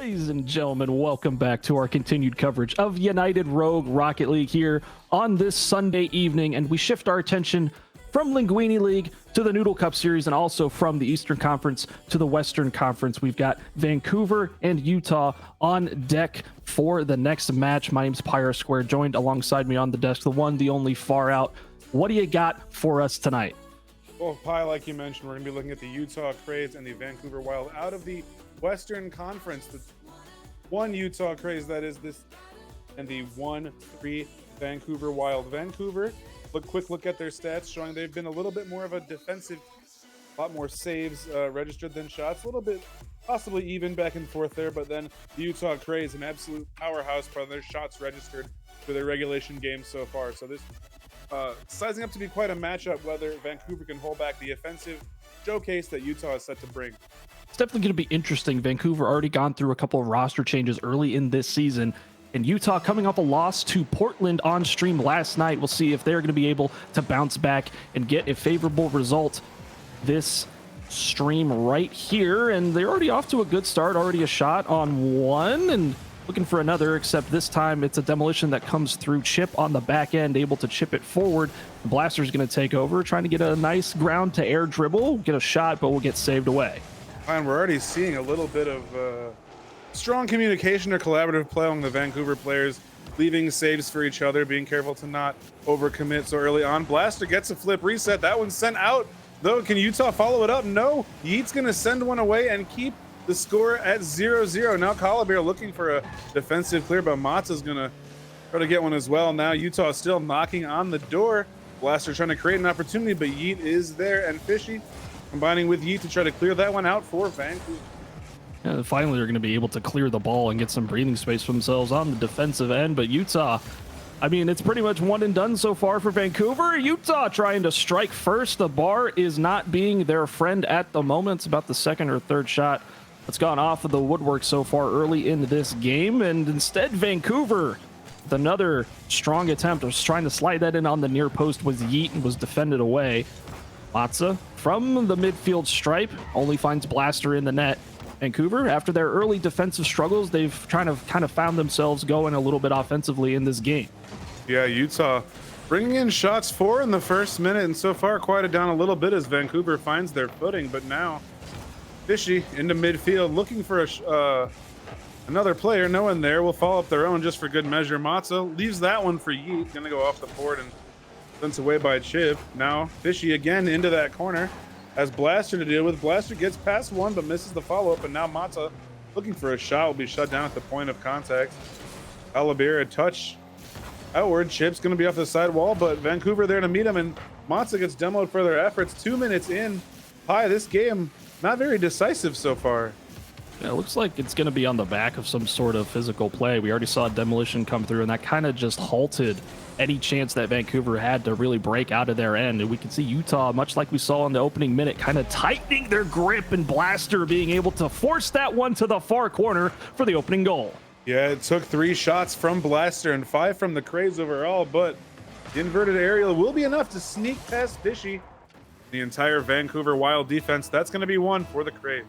Ladies and gentlemen, welcome back to our continued coverage of United Rogue Rocket League here on this Sunday evening, and we shift our attention from Linguini League to the Noodle Cup Series, and also from the Eastern Conference to the Western Conference. We've got Vancouver and Utah on deck for the next match. My name's Pyre Square, joined alongside me on the desk, the one, the only Far Out. What do you got for us tonight? Well, Pi, like you mentioned, we're going to be looking at the Utah Craze and the Vancouver Wild out of the Western Conference. The one Utah Craze, that is this, and the 1-3 Vancouver Wild. Vancouver, quick look at their stats, showing they've been a little bit more of a defensive, a lot more saves registered than shots, a little bit possibly even back and forth there, but then the Utah Craze, an absolute powerhouse by their shots registered for their regulation games so far. So this sizing up to be quite a matchup, whether Vancouver can hold back the offensive showcase that Utah is set to bring. It's definitely going to be interesting. Vancouver already gone through a couple of roster changes early in this season, and Utah coming off a loss to Portland on stream last night. We'll see if they're going to be able to bounce back and get a favorable result this stream right here. And they're already off to a good start, already a shot on one and looking for another, except this time it's a demolition that comes through Chip on the back end, able to chip it forward. The Blaster's going to take over, trying to get a nice ground to air dribble, get a shot, but will get saved away. And we're already seeing a little bit of strong communication or collaborative play among the Vancouver players, leaving saves for each other, being careful to not overcommit so early on. Blaster gets a flip reset. That one's sent out, though. Can Utah follow it up? No. Yeet's going to send one away and keep the score at 0-0. Now Calabear looking for a defensive clear, but Matza's going to try to get one as well. Now Utah still knocking on the door. Blaster trying to create an opportunity, but Yeet is there, and Fishy combining with Yeet to try to clear that one out for Vancouver. And finally, they're going to be able to clear the ball and get some breathing space for themselves on the defensive end. But Utah, I mean, it's pretty much one and done so far for Vancouver. Utah trying to strike first. The bar is not being their friend at the moment. It's about the second or third shot that's gone off of the woodwork so far early in this game. And instead, Vancouver, with another strong attempt, was trying to slide that in on the near post with Yeet and was defended away. Matza from the midfield stripe only finds Blaster in the net. Vancouver, after their early defensive struggles, they've kind of found themselves going a little bit offensively in this game. Yeah, Utah bringing in shots 4 in the first minute, and so far quieted down a little bit as Vancouver finds their footing. But now Fishy into midfield looking for another player. No one there. Will follow up their own just for good measure. Matza leaves that one for Yeet. Gonna go off the board and sent away by Chip. Now Fishy again into that corner. Has Blaster to deal with. Blaster gets past one but misses the follow-up, and now Matza looking for a shot will be shut down at the point of contact. Alabira touch outward. Chip's going to be off the side wall, but Vancouver there to meet him, and Matza gets demoed for their efforts. 2 minutes in. Hi, this game not very decisive so far. Yeah, it looks like it's going to be on the back of some sort of physical play. We already saw a demolition come through, and that kind of just halted any chance that Vancouver had to really break out of their end. And we can see Utah, much like we saw in the opening minute, kind of tightening their grip, and Blaster being able to force that one to the far corner for the opening goal. Yeah, it took 3 shots from Blaster and 5 from the Craze overall, but the inverted aerial will be enough to sneak past Fishy. The entire Vancouver Wild defense, that's going to be one for the Craze.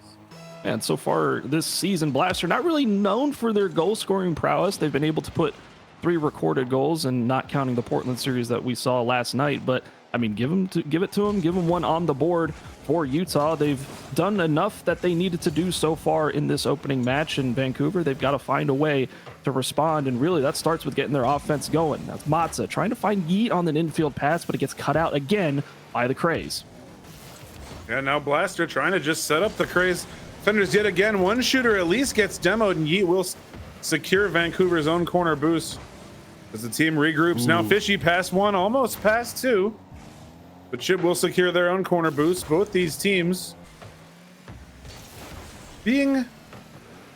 And so far this season, Blaster not really known for their goal scoring prowess. They've been able to put 3 recorded goals, and not counting the Portland series that we saw last night. But I mean, give it to them, give them one on the board for Utah. They've done enough that they needed to do so far in this opening match in Vancouver. They've got to find a way to respond, and really that starts with getting their offense going. That's Matza trying to find Yeet on an infield pass, but it gets cut out again by the Craze. Yeah, now Blaster trying to just set up the Craze defenders yet again. One shooter at least gets demoed, and Yeet will secure Vancouver's own corner boost as the team regroups. Ooh. Now Fishy past 1, almost past 2, but Chip will secure their own corner boost. Both these teams being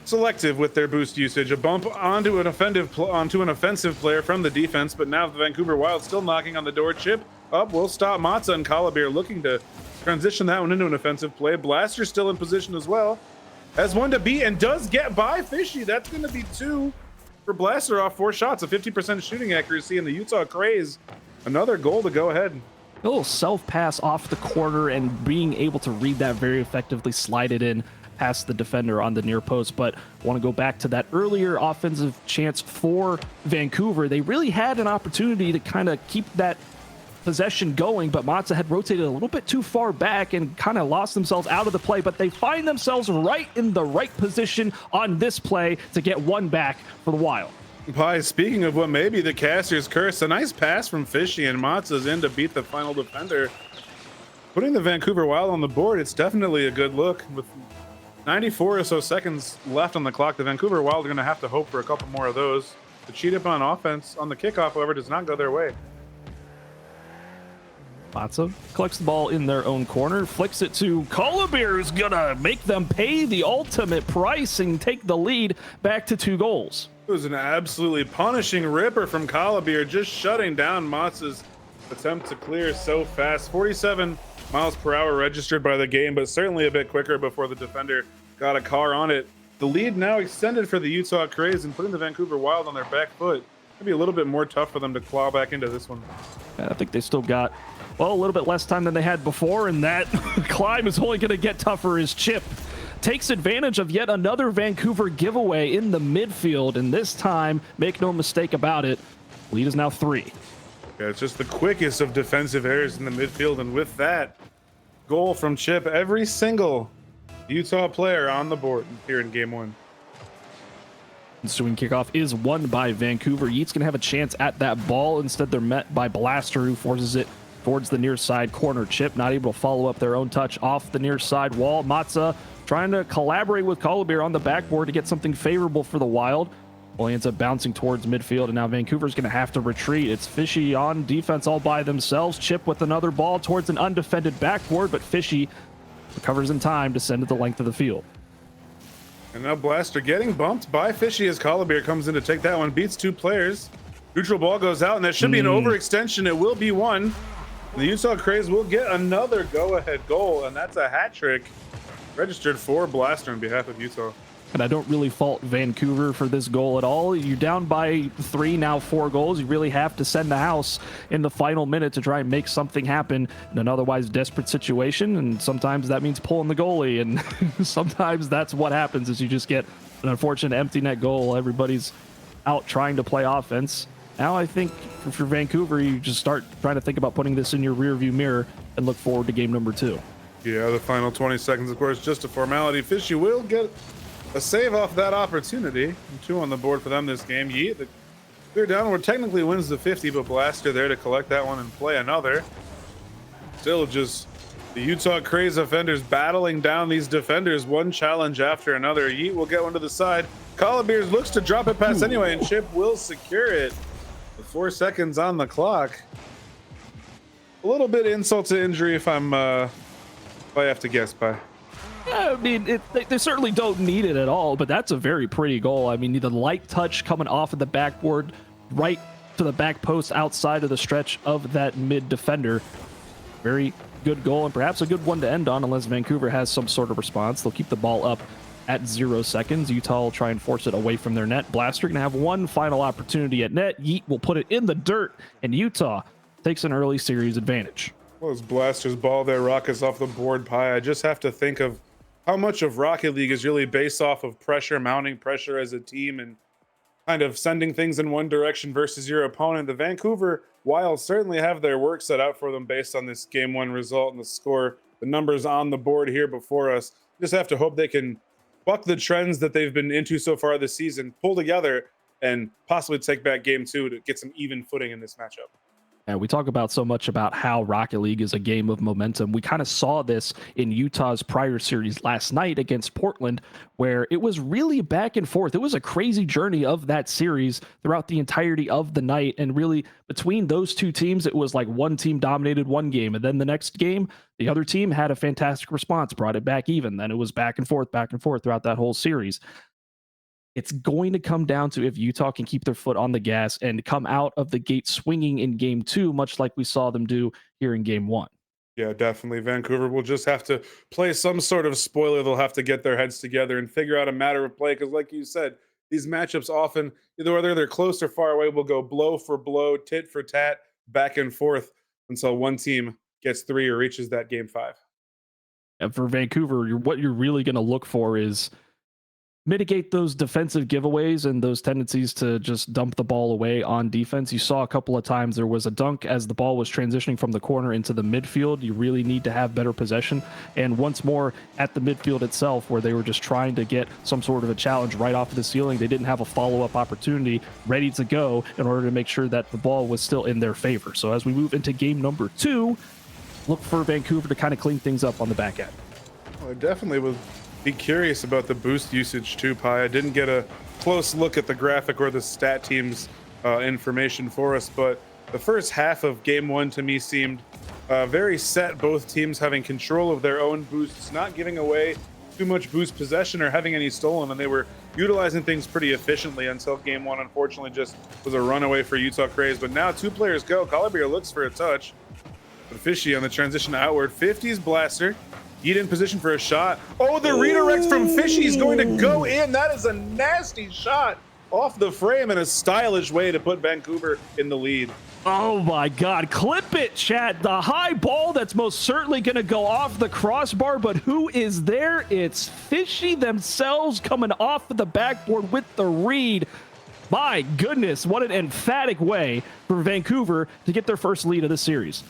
selective with their boost usage. A bump onto an offensive player from the defense, but now the Vancouver Wild still knocking on the door. Chip up will stop Matza, and Calabear looking to transition that one into an offensive play. Blaster still in position as well. Has one to beat and does get by Fishy. That's going to be 2 for Blaster off 4 shots, a 50% shooting accuracy in the Utah Craze. Another goal to go ahead. A little self pass off the corner and being able to read that very effectively, slide it in past the defender on the near post. But I want to go back to that earlier offensive chance for Vancouver. They really had an opportunity to kind of keep that possession going, but Matza had rotated a little bit too far back and kind of lost themselves out of the play, but they find themselves right in the right position on this play to get one back for the Wild. Pie, speaking of what may be the caster's curse, a nice pass from Fishy, and Matza's in to beat the final defender, putting the Vancouver Wild on the board. It's definitely a good look. With 94 or so seconds left on the clock, the Vancouver Wild are going to have to hope for a couple more of those. The cheat up on offense on the kickoff, however, does not go their way. Matza collects the ball in their own corner, flicks it to Colabir, who's gonna make them pay the ultimate price and take the lead back to 2 goals. It was an absolutely punishing ripper from Colabir, just shutting down Matza's attempt to clear so fast. 47 miles per hour registered by the game, but certainly a bit quicker before the defender got a car on it. The lead now extended for the Utah Craze and putting the Vancouver Wild on their back foot. Maybe a little bit more tough for them to claw back into this one. I think they still got, well, a little bit less time than they had before, and that climb is only going to get tougher as Chip takes advantage of yet another Vancouver giveaway in the midfield, and this time, make no mistake about it, lead is now 3. Yeah, it's just the quickest of defensive errors in the midfield, and with that goal from Chip, every single Utah player on the board here in Game 1. Ensuing kickoff is won by Vancouver. Yeet's going to have a chance at that ball. Instead, they're met by Blaster, who forces it towards the near side corner. Chip not able to follow up their own touch off the near side wall. Matza trying to collaborate with Colabir on the backboard to get something favorable for the Wild. Well, he ends up bouncing towards midfield, and now Vancouver's going to have to retreat. It's Fishy on defense all by themselves. Chip with another ball towards an undefended backboard, but Fishy recovers in time to send it the length of the field. And now Blaster getting bumped by Fishy as Colabir comes in to take that one, beats 2 players. Neutral ball goes out, and that should be an overextension. It will be 1. The Utah Craze will get another go-ahead goal, and that's a hat trick registered for Blaster on behalf of Utah. And I don't really fault Vancouver for this goal at all. You're down by 3, now 4 goals. You really have to send the house in the final minute to try and make something happen in an otherwise desperate situation. And sometimes that means pulling the goalie. And sometimes that's what happens is you just get an unfortunate empty net goal. Everybody's out trying to play offense. Now I think for Vancouver, you just start trying to think about putting this in your rearview mirror and look forward to game number 2. Yeah, the final 20 seconds, of course, just a formality. Fishy will get a save off that opportunity. 2 on the board for them this game. Yeet, the clear downward technically wins the 50, but Blaster there to collect that one and play another. Still just the Utah Craze offenders battling down these defenders, one challenge after another. Yeet will get one to the side. Colabir looks to drop it past anyway, and Chip will secure it with 4 seconds on the clock. A little bit insult to injury if I have to guess, by. Yeah, I mean, they certainly don't need it at all, but that's a very pretty goal. I mean, the light touch coming off of the backboard right to the back post outside of the stretch of that mid defender. Very good goal, and perhaps a good one to end on unless Vancouver has some sort of response. They'll keep the ball up at 0 seconds. Utah will try and force it away from their net. Blaster going to have one final opportunity at net. Yeet will put it in the dirt, and Utah takes an early series advantage. Well, as Blaster's ball there rockets off the board, Pie, I just have to think of how much of Rocket League is really based off of pressure, mounting pressure as a team, and kind of sending things in one direction versus your opponent. The Vancouver Wild certainly have their work set out for them based on this game 1 result and the score, the numbers on the board here before us. Just have to hope they can buck the trends that they've been into so far this season, pull together, and possibly take back game 2 to get some even footing in this matchup. And we talk about so much about how Rocket League is a game of momentum. We kind of saw this in Utah's prior series last night against Portland, where it was really back and forth. It was a crazy journey of that series throughout the entirety of the night. And really between those 2 teams, it was like one team dominated one game. And then the next game, the other team had a fantastic response, brought it back even. Then it was back and forth throughout that whole series. It's going to come down to if Utah can keep their foot on the gas and come out of the gate swinging in game 2, much like we saw them do here in game 1. Yeah, definitely. Vancouver will just have to play some sort of spoiler. They'll have to get their heads together and figure out a matter of play. Because like you said, these matchups often, either whether they're close or far away, will go blow for blow, tit for tat, back and forth until one team gets 3 or reaches that game 5. And for Vancouver, what you're really going to look for is mitigate those defensive giveaways and those tendencies to just dump the ball away on defense. You saw a couple of times there was a dunk as the ball was transitioning from the corner into the midfield. You really need to have better possession. And once more at the midfield itself, where they were just trying to get some sort of a challenge right off of the ceiling, they didn't have a follow-up opportunity ready to go in order to make sure that the ball was still in their favor. So as we move into game number 2, look for Vancouver to kind of clean things up on the back end. Well, I definitely would be curious about the boost usage too, Pi. I didn't get a close look at the graphic or the stat team's information for us, but the first half of game 1 to me seemed very set, both teams having control of their own boosts, not giving away too much boost possession or having any stolen, and they were utilizing things pretty efficiently until game 1 unfortunately just was a runaway for Utah Craze. But now 2 players go. Collier looks for a touch, but Fishy on the transition outward. 50's Blaster. Yeet in position for a shot. Oh, the redirect from Fishy is going to go in. That is a nasty shot off the frame in a stylish way to put Vancouver in the lead. Oh my God, clip it, chat. The high ball that's most certainly going to go off the crossbar, but who is there? It's Fishy themselves coming off of the backboard with the read. My goodness, what an emphatic way for Vancouver to get their first lead of the series.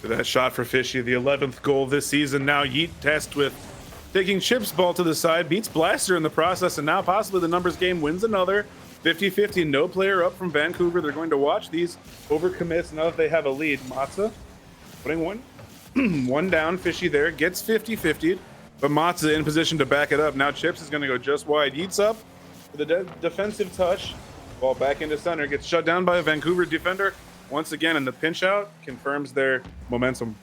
That shot for Fishy, the 11th goal this season. Now Yeet test with taking Chip's ball to the side, beats Blaster in the process, and now possibly the numbers game wins another. 50-50, no player up from Vancouver. They're going to watch these overcommits now that they have a lead. Matza putting one down. Fishy there, gets 50-50'd, but Matza in position to back it up. Now Chips is going to go just wide. Yeet's up for the defensive touch. Ball back into center, gets shut down by a Vancouver defender. Once again, and the pinch out confirms their momentum.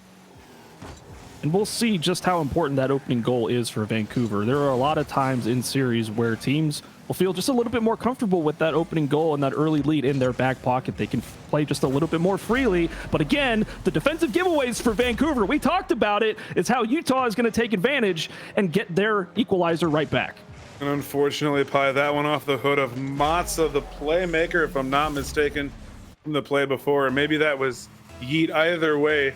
And we'll see just how important that opening goal is for Vancouver. There are a lot of times in series where teams will feel just a little bit more comfortable with that opening goal and that early lead in their back pocket. They can play just a little bit more freely. But again, the defensive giveaways for Vancouver, we talked about it, is how Utah is going to take advantage and get their equalizer right back. And unfortunately, Pi, that one off the hood of Matza, the playmaker, if I'm not mistaken, from the play before, or maybe that was Yeet. Either way,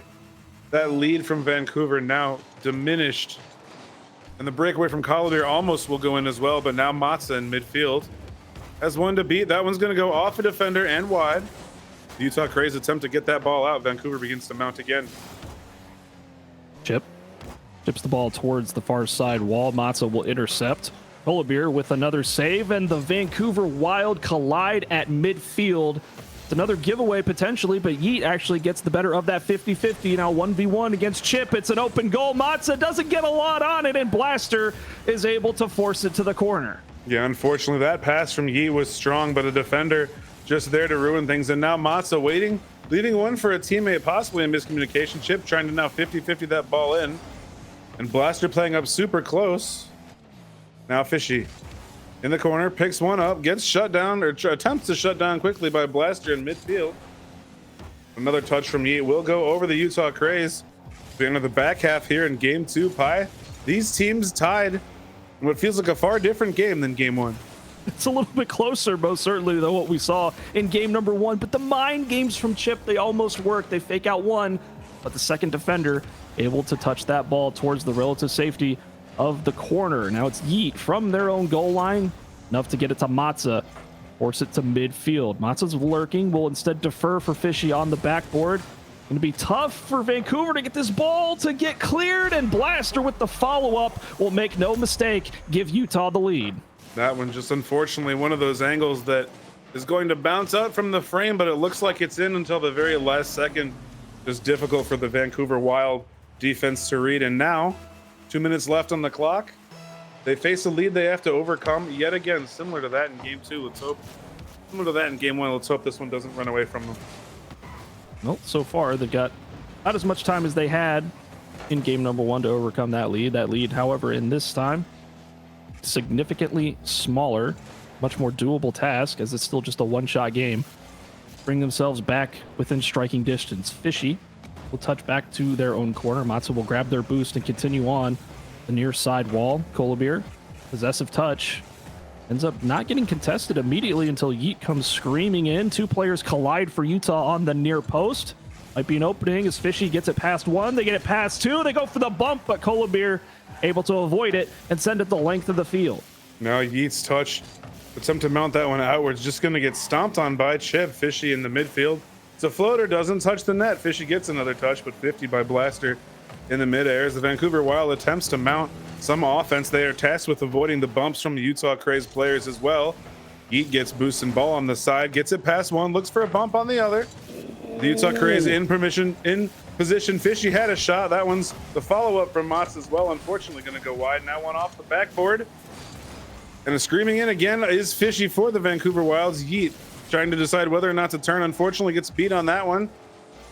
that lead from Vancouver now diminished, and the breakaway from Collier almost will go in as well, but now Matza in midfield has one to beat. That one's going to go off a defender and wide. The Utah Craze attempt to get that ball out. Vancouver begins to mount again. Chips the ball towards the far side wall. Matza will intercept. Collier with another save, and the Vancouver Wild collide at midfield. It's another giveaway potentially, but Yeet actually gets the better of that 50-50. Now 1v1 against Chip. It's an open goal. Matza doesn't get a lot on it, and Blaster is able to force it to the corner. Yeah, unfortunately, that pass from Yeet was strong, but a defender just there to ruin things. And now Matza waiting, leaving one for a teammate, possibly a miscommunication. Chip trying to now 50-50 that ball in, and Blaster playing up super close. Now Fishy in the corner, picks one up, gets shut down, or attempts to shut down quickly by Blaster in midfield. Another touch from Yeet will go over the Utah Craze. We enter the back half here in game 2, Pi. These teams tied in what feels like a far different game than game 1. It's a little bit closer, most certainly, than what we saw in game number 1. But the mind games from Chip, they almost work. They fake out one, but the second defender able to touch that ball towards the relative safety of the corner. Now it's Yeet from their own goal line, enough to get it to Matza, force it to midfield. Matza's lurking, will instead defer for Fishy on the backboard. Going to be tough for Vancouver to get this ball to get cleared, and Blaster with the follow-up will make no mistake, give Utah the lead. That one just unfortunately one of those angles that is going to bounce out from the frame, but it looks like it's in until the very last second. Just difficult for the Vancouver Wild defense to read, and now 2 minutes left on the clock. They face a lead they have to overcome yet again, similar to that in game 2. Let's hope, similar to that in game 1. Let's hope this one doesn't run away from them. Well, so far they've got not as much time as they had in game number 1 to overcome that lead. That lead, however, in this time, significantly smaller, much more doable task, as it's still just a one-shot game. Bring themselves back within striking distance. Fishy will touch back to their own corner. Matza will grab their boost and continue on the near side wall. Collier, possessive touch, ends up not getting contested immediately until Yeet comes screaming in. 2 players collide for Utah on the near post. Might be an opening as Fishy gets it past one. They get it past two. They go for the bump, but Kolobir able to avoid it and send it the length of the field. Now Yeet's touch. Attempt to mount that one outwards. Just going to get stomped on by Chip. Fishy in the midfield. It's a floater. Doesn't touch the net. Fishy gets another touch, but 50 by Blaster in the midair. As the Vancouver Wild attempts to mount some offense, they are tasked with avoiding the bumps from the Utah Craze players as well. Yeet gets boosting ball on the side. Gets it past one. Looks for a bump on the other. The Utah Craze in position. Fishy had a shot. That one's the follow-up from Mott's as well. Unfortunately, going to go wide. Now one off the backboard. And a screaming in again is Fishy for the Vancouver Wilds. Yeet trying to decide whether or not to turn. Unfortunately, gets beat on that one.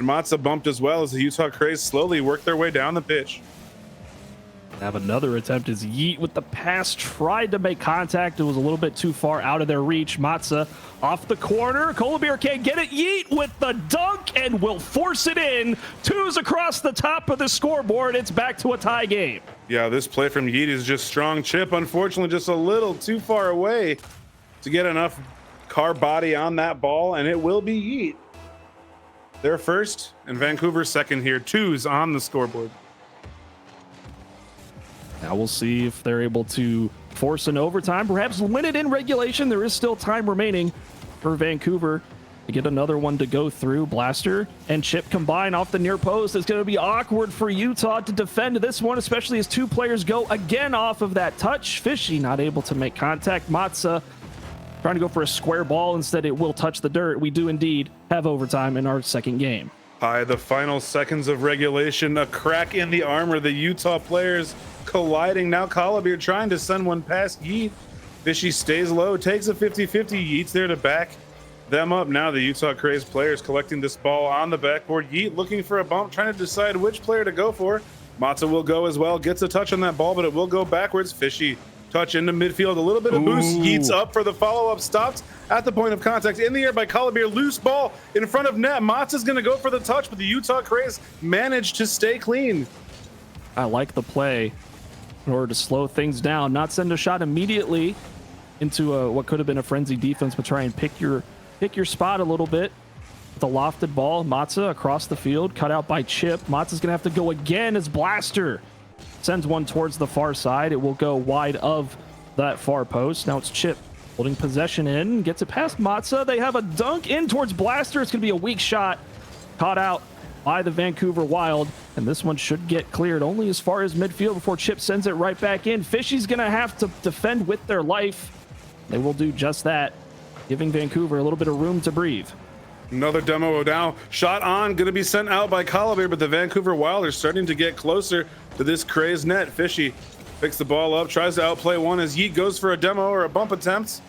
And Matza bumped as well as the Utah Craze slowly work their way down the pitch. Have another attempt as Yeet with the pass tried to make contact. It was a little bit too far out of their reach. Matza off the corner. Kolobir can't get it. Yeet with the dunk and will force it in. Twos across the top of the scoreboard. It's back to a tie game. Yeah, this play from Yeet is just strong. Chip, unfortunately, just a little too far away to get enough car body on that ball, and it will be Yeet. They're first and Vancouver second here. Twos on the scoreboard. Now we'll see if they're able to force an overtime, perhaps win it in regulation. There is still time remaining for Vancouver to get another one to go through. Blaster and Chip combine off the near post. It's going to be awkward for Utah to defend this one, especially as two players go again off of that touch. Fishy not able to make contact. Matza trying to go for a square ball. Instead, it will touch the dirt. We do indeed have overtime in our second game. By the final seconds of regulation, a crack in the armor. The Utah players colliding. Now Kolobir trying to send one past Yeet. Fishy stays low, takes a 50-50. Yeet's there to back them up. Now the Utah Craze players collecting this ball on the backboard. Yeet looking for a bump, trying to decide which player to go for. Matza will go as well. Gets a touch on that ball, but it will go backwards. Fishy touch into midfield. A little bit of boost. Yeet's up for the follow-up. Stopped at the point of contact. In the air by Kolobir. Loose ball in front of net. Matza's going to go for the touch, but the Utah Craze managed to stay clean. I like the play in order to slow things down, not send a shot immediately into what could have been a frenzied defense, but try and pick your spot a little bit. The lofted ball, Matza across the field, cut out by Chip. Matza's gonna have to go again as Blaster sends one towards the far side. It will go wide of that far post. Now it's Chip holding possession in, gets it past Matza. They have a dunk in towards Blaster. It's gonna be a weak shot, caught out by the Vancouver Wild, and this one should get cleared only as far as midfield before Chip sends it right back in. Fishy's gonna have to defend with their life. They will do just that, giving Vancouver a little bit of room to breathe. Another demo now. Shot on, going to be sent out by Kolobir, but the Vancouver Wild are starting to get closer to this Craze net. Fishy picks the ball up, tries to outplay one as Yeet goes for a demo or a bump attempt.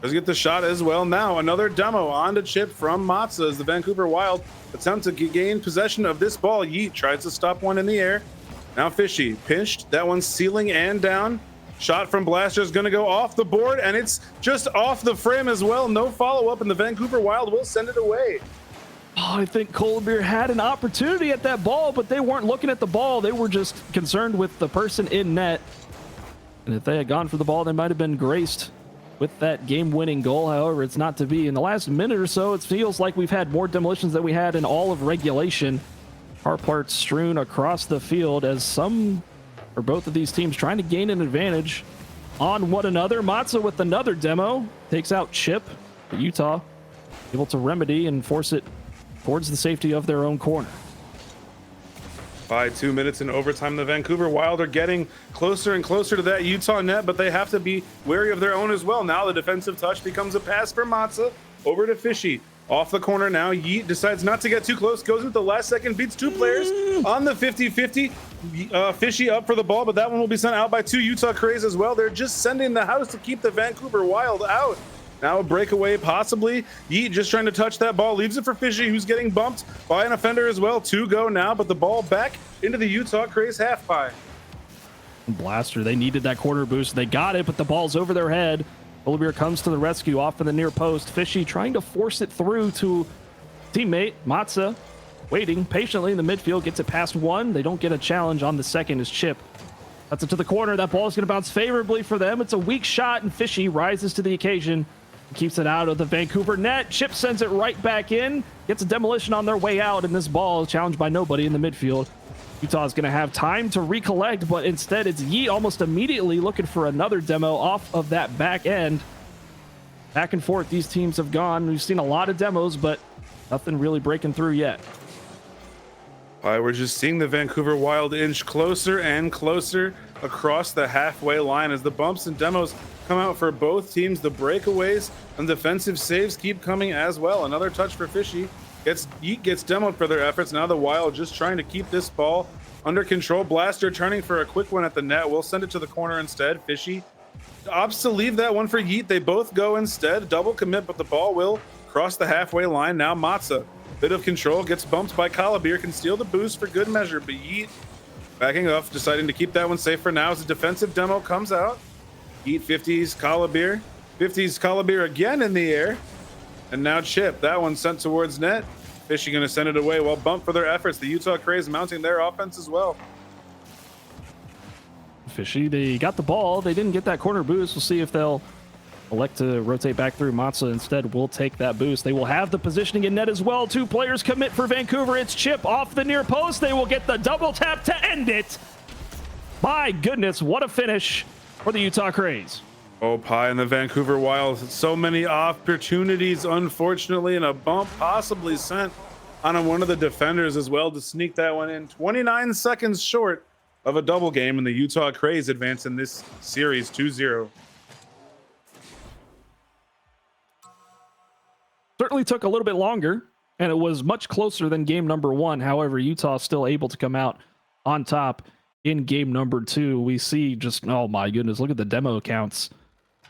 Does get the shot as well. Now another demo on to Chip from Matza as the Vancouver Wild attempt to gain possession of this ball. Yeet tries to stop one in the air. Now Fishy pinched. That one's ceiling and down. Shot from Blaster is going to go off the board, and it's just off the frame as well. No follow-up, and the Vancouver Wild will send it away. Oh, I think Kolobir had an opportunity at that ball, but they weren't looking at the ball. They were just concerned with the person in net. And if they had gone for the ball, they might have been graced with that game-winning goal. However, it's not to be. In the last minute or so, it feels like we've had more demolitions than we had in all of regulation. Car parts strewn across the field as some or both of these teams trying to gain an advantage on one another. Matza with another demo takes out Chip. But Utah able to remedy and force it towards the safety of their own corner. By 2 minutes in overtime, the Vancouver Wild are getting closer and closer to that Utah net, but they have to be wary of their own as well. Now the defensive touch becomes a pass for Matza over to Fishy. Off the corner now, Yeet decides not to get too close, goes into the last second, beats two players on the 50-50. Fishy up for the ball, but that one will be sent out by two Utah Craze as well. They're just sending the house to keep the Vancouver Wild out. Now a breakaway, possibly. Yeet just trying to touch that ball, leaves it for Fishy, who's getting bumped by an offender as well. Two go now, but the ball back into the Utah Craze half pie. Blaster, they needed that corner boost. They got it, but the ball's over their head. Kolobir comes to the rescue off in the near post. Fishy trying to force it through to teammate Matza, waiting patiently in the midfield, gets it past one. They don't get a challenge on the second as Chip. That's it to the corner. That ball is going to bounce favorably for them. It's a weak shot, and Fishy rises to the occasion Keeps it out of the Vancouver net. Chip sends it right back in. Gets a demolition on their way out, and this ball is challenged by nobody in the midfield. Utah is going to have time to recollect, but instead it's Yeet almost immediately looking for another demo off of that back end. Back and forth these teams have gone. We've seen a lot of demos, but nothing really breaking through yet. We're just seeing the Vancouver Wild inch closer and closer across the halfway line as the bumps and demos come out for both teams. The breakaways and defensive saves keep coming as well. Another touch for Fishy. Yeet gets demoed for their efforts. Now the Wild just trying to keep this ball under control. Blaster turning for a quick one at the net. We'll send it to the corner instead. Fishy opts to leave that one for Yeet. They both go instead. Double commit, but the ball will cross the halfway line. Now Matza, bit of control, gets bumped by Colabir, can steal the boost for good measure, but Yeet backing off, deciding to keep that one safe for now as a defensive demo comes out. Yeet 50s Colabir, 50s Colabir again in the air, and now Chip, that one sent towards net. Fishy gonna send it away. Well, bumped for their efforts. The Utah Craze mounting their offense as well. Fishy, they got the ball. They didn't get that corner boost. We'll see if they'll elect to rotate back through. Matza instead will take that boost. They will have the positioning in net as well. Two players commit for Vancouver. It's Chip off the near post. They will get the double tap to end it. My goodness, what a finish for the Utah Craze. Oh, Pie and the Vancouver Wild. So many opportunities, unfortunately, and a bump possibly sent on one of the defenders as well to sneak that one in. 29 seconds short of a double game, and the Utah Craze advance in this series 2-0. Certainly took a little bit longer, and it was much closer than game number one. However, Utah still able to come out on top in game number two. We see just, oh my goodness, look at the demo counts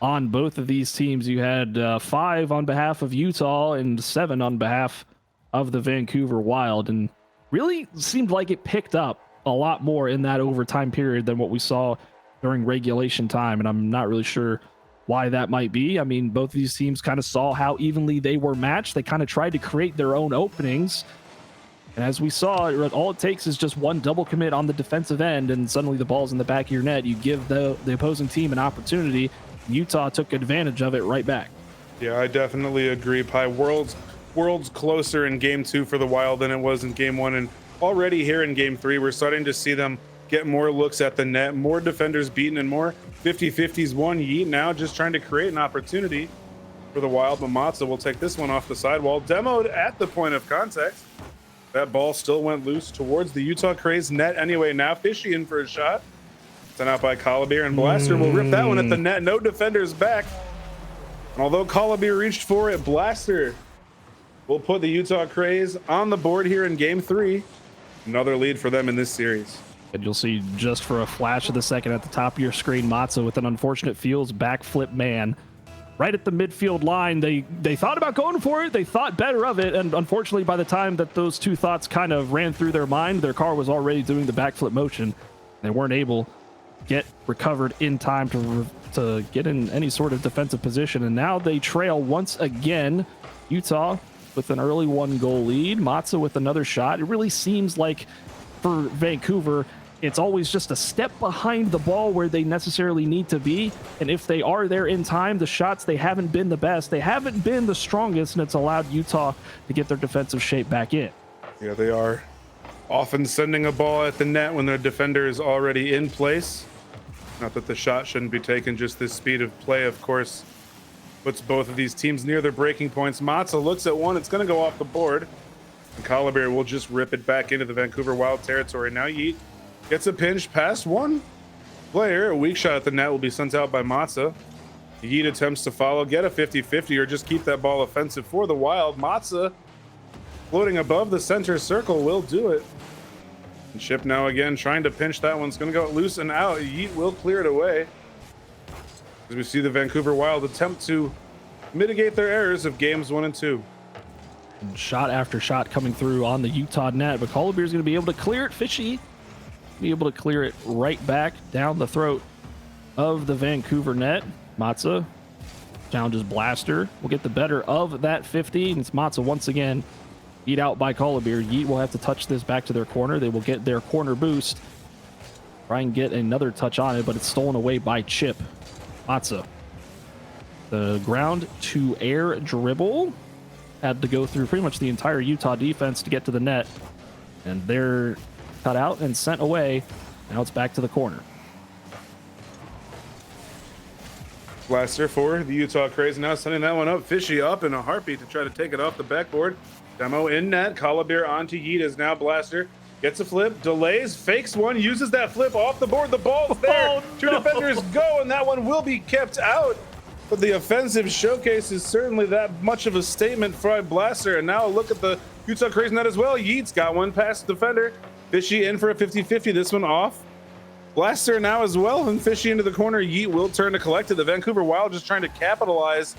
on both of these teams. You had 5 on behalf of Utah and 7 on behalf of the Vancouver Wild, and really seemed like it picked up a lot more in that overtime period than what we saw during regulation time, and I'm not really sure why that might be. I mean, both of these teams kind of saw how evenly they were matched. They kind of tried to create their own openings, and as we saw, all it takes is just one double commit on the defensive end, and suddenly the ball's in the back of your net. You give the opposing team an opportunity. Utah took advantage of it right back. Yeah, I definitely agree, Pi. Worlds closer in game two for the Wild than it was in game one, and already here in game three, we're starting to see them get more looks at the net, more defenders beaten, and more 50-50s won. Yeet now just trying to create an opportunity for the Wild, but Matza will take this one off the sidewall. Demoed at the point of contact. That ball still went loose towards the Utah Craze net anyway. Now Fishy in for a shot. Sent out by Colabir, and Blaster will rip that one at the net. No defenders back. And although Colabir reached for it, Blaster will put the Utah Craze on the board here in game three. Another lead for them in this series. And you'll see just for a flash of the second at the top of your screen, Matza with an unfortunate Fields backflip man right at the midfield line. They thought about going for it. They thought better of it. And unfortunately, by the time that those two thoughts kind of ran through their mind, their car was already doing the backflip motion. They weren't able to get recovered in time to get in any sort of defensive position. And now they trail once again. Utah with an early 1-goal lead. Matza with another shot. It really seems like for Vancouver, it's always just a step behind the ball where they necessarily need to be. And if they are there in time, the shots, they haven't been the best. They haven't been the strongest, and it's allowed Utah to get their defensive shape back in. Yeah, they are often sending a ball at the net when their defender is already in place. Not that the shot shouldn't be taken, just this speed of play, of course, puts both of these teams near their breaking points. Matza looks at one. It's going to go off the board. And Colabir will just rip it back into the Vancouver Wild territory. Now Yeet gets a pinch past one player. A weak shot at the net will be sent out by Matza. Yeet attempts to follow, get a 50-50, or just keep that ball offensive for the Wild. Matza floating above the center circle will do it. And Chip now again trying to pinch that one's going to go loose and out. Yeet will clear it away. As we see the Vancouver Wild attempt to mitigate their errors of games 1 and 2. And shot after shot coming through on the Utah net, but Colabir is going to be able to clear it. Fishy be able to clear it right back down the throat of the Vancouver net. Matza challenges Blaster. Will get the better of that 50, and it's Matza once again beat out by Colabir. Yeet will have to touch this back to their corner. They will get their corner boost. Try and get another touch on it, but it's stolen away by Chip. Matza The ground to air dribble had to go through pretty much the entire Utah defense to get to the net, and they're cut out and sent away. Now it's back to the corner. Blaster for the Utah Craze, now sending that one up. Fishy up in a heartbeat to try to take it off the backboard. Demo in net. Colabir onto Yeet as now Blaster gets a flip, delays, fakes one, uses that flip off the board. The ball's there. Oh, Two no. defenders go, and that one will be kept out. But the offensive showcase is certainly that much of a statement for Blaster. And now look at the Utah Craze net as well. Yeet's got one past the defender. Fishy in for a 50-50. This one off. Blaster now as well, and Fishy into the corner. Yeet will turn to collect it. The Vancouver Wild just trying to capitalize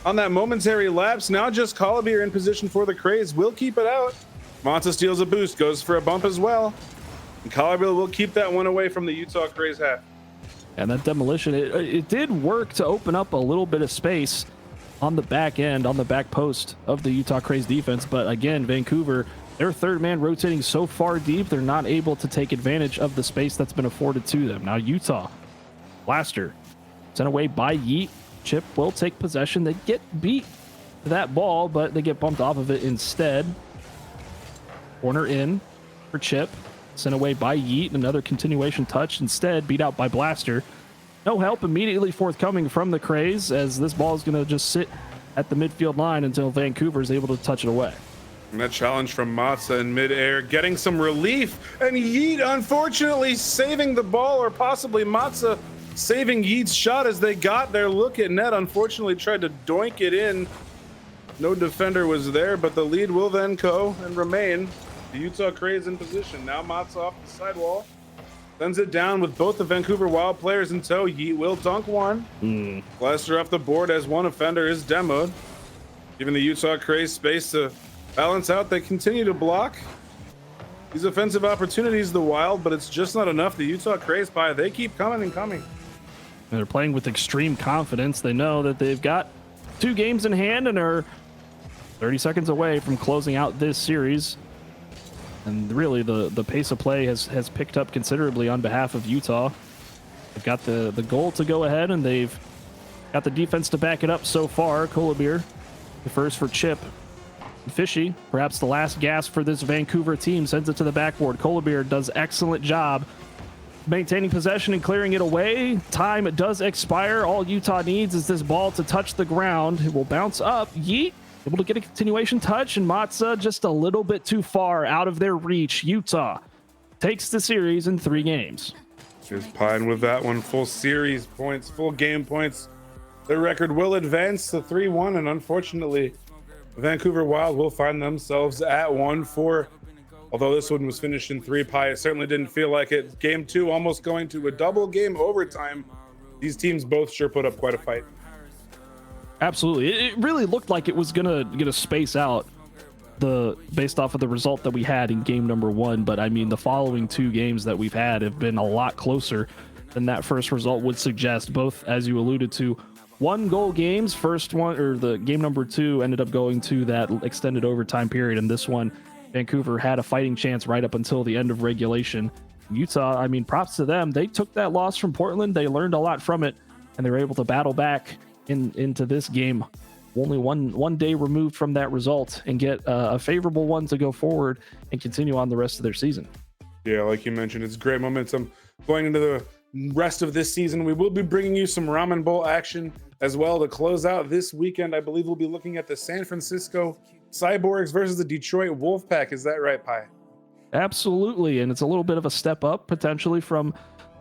on that momentary lapse. Now just Colabir in position for the Craze. Will keep it out. Monta steals a boost, goes for a bump as well. And Colabir will keep that one away from the Utah Craze hat. And that demolition, it did work to open up a little bit of space on the back end, on the back post of the Utah Craze defense. But again, Vancouver, their third man rotating so far deep, they're not able to take advantage of the space that's been afforded to them. Now Utah, Blaster, sent away by Yeet. Chip will take possession. They get beat to that ball, but they get bumped off of it instead. Corner in for Chip. Sent away by Yeet. Another continuation touch instead, beat out by Blaster. No help immediately forthcoming from the Craze, as this ball is going to just sit at the midfield line until Vancouver is able to touch it away. And that challenge from Matza in midair, getting some relief, and Yeet unfortunately saving the ball, or possibly Matza saving Yeet's shot as they got their look at net. Unfortunately tried to doink it in. No defender was there, but the lead will then go and remain. The Utah Craze in position. Now Matza off the sidewall. Sends it down with both the Vancouver Wild players in tow. Yeet will dunk one. Blaster off the board as one offender is demoed. Giving the Utah Craze space to balance out. They continue to block these offensive opportunities, the Wild, but it's just not enough. The Utah Craze they keep coming and coming. And they're playing with extreme confidence. They know that they've got 2 games in hand and are 30 seconds away from closing out this series. And really, the pace of play has picked up considerably on behalf of Utah. They've got the goal to go ahead, and they've got the defense to back it up so far. Colabir, the first for Chip. Fishy, perhaps the last gasp for this Vancouver team, sends it to the backboard. Colabir does excellent job maintaining possession and clearing it away. Time does expire. All Utah needs is this ball to touch the ground. It will bounce up. Yeet able to get a continuation touch, and Matza just a little bit too far out of their reach. Utah takes the series in 3 games. Here's Pine with that one. Full series points, full game points. Their record will advance to 3-1, and unfortunately, Vancouver Wild will find themselves at 1-4. Although this one was finished in 3 pie, it certainly didn't feel like it. Game 2 almost going to a double game overtime. These teams both sure put up quite a fight. Absolutely. It really looked like it was gonna space out based off of the result that we had in game number 1. But I mean, the following 2 games that we've had have been a lot closer than that first result would suggest. Both, as you alluded to, 1-goal games. First one, or the game number 2, ended up going to that extended overtime period, and this one, Vancouver had a fighting chance right up until the end of regulation. Utah, I mean, props to them. They took that loss from Portland. They learned a lot from it, and they were able to battle back into this game, only one day removed from that result, and get a favorable one to go forward and continue on the rest of their season. Yeah, like you mentioned, it's great momentum going into the rest of this season. We will be bringing you some Ramen Bowl action as well to close out this weekend. I believe we'll be looking at the San Francisco Cyborgs versus the Detroit Wolfpack. Is that right, Pi? Absolutely, and it's a little bit of a step up potentially from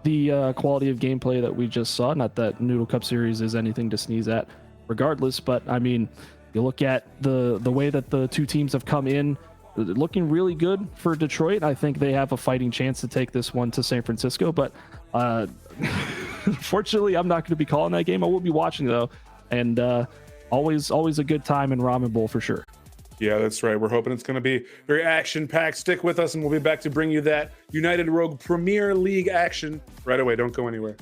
the quality of gameplay that we just saw. Not that Noodle Cup series is anything to sneeze at regardless, but I mean, you look at the way that the 2 teams have come in, looking really good for Detroit. I think they have a fighting chance to take this one to San Francisco, but unfortunately, I'm not going to be calling that game. I will be watching though, and always a good time in Ramen Bowl for sure. Yeah, that's right. We're hoping it's going to be very action-packed. Stick with us, and we'll be back to bring you that United Rogue Premier League action right away. Don't go anywhere.